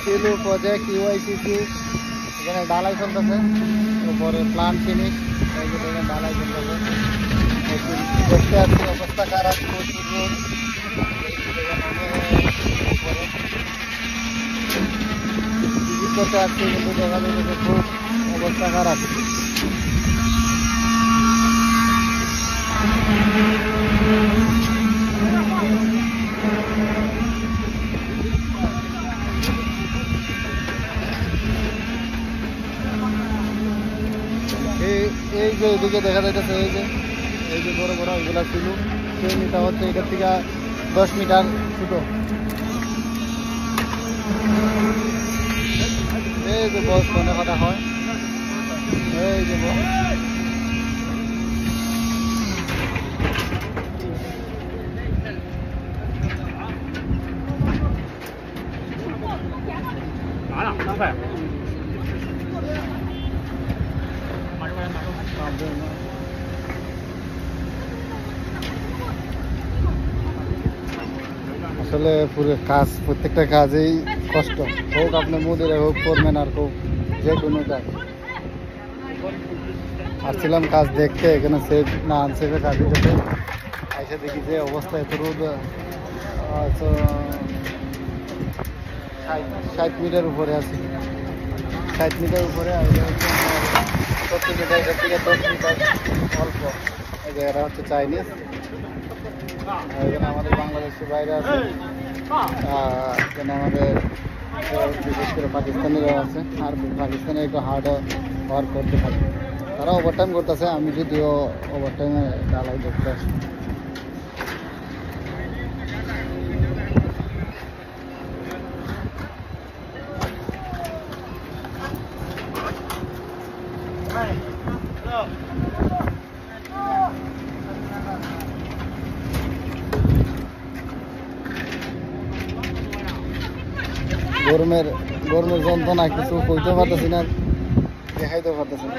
Silu project ইউআইসিসি এখানে ঢালাই চলতেছে, উপরে প্লান্ট ফিনিশ ঢালাই চলতেছে। দেখতে আসছি অবস্থা খারাপ, প্রচুর রোদ। ভিজিট করতে আসছি কিন্তু দেখা যাচ্ছে খুব অবস্থা খারাপ। এই যে এদিকে দেখা যাইতেছে এই যে বড় বড় এগুলা ছিল, ট্রেনটা হচ্ছে এটার থেকে 10 মিটার ছোট। এই যে বস ফোনে কথা হয়, এই যে বস আসলে পুরো কাজ, প্রত্যেকটা কাজেই কষ্ট, হোক আপনার মুদিরে হোক ফোরম্যান আর হোক যে কোনো কাজ। আসছিলাম কাজ দেখতে, এখানে সেফ না আনসেফে কাজ দিতেছে, এসে দেখি যে অবস্থা এত রোদ। 60 মিটার উপরে আছি, 60 মিটার উপরে। 70 মিটার, এটার থেকে 10 মিটার অল্প। এরা হচ্ছে চাইনিজ, এখানে আমাদের বাংলাদেশের বাইরে আছে, এখানে আমাদের বিশেষ করে পাকিস্তানিরা আছে। আর পাকিস্তানে একটু হার্ড ওয়ার্ক করতে থাকে, তারা ওভারটাইম করতেছে। আমি যদিও ওভারটাইমে ঢালাই দেখতে আসি। গরমের যন্ত্রণা কিছু কইতে পারতেছি না, দেখাইতে পারতেছি না।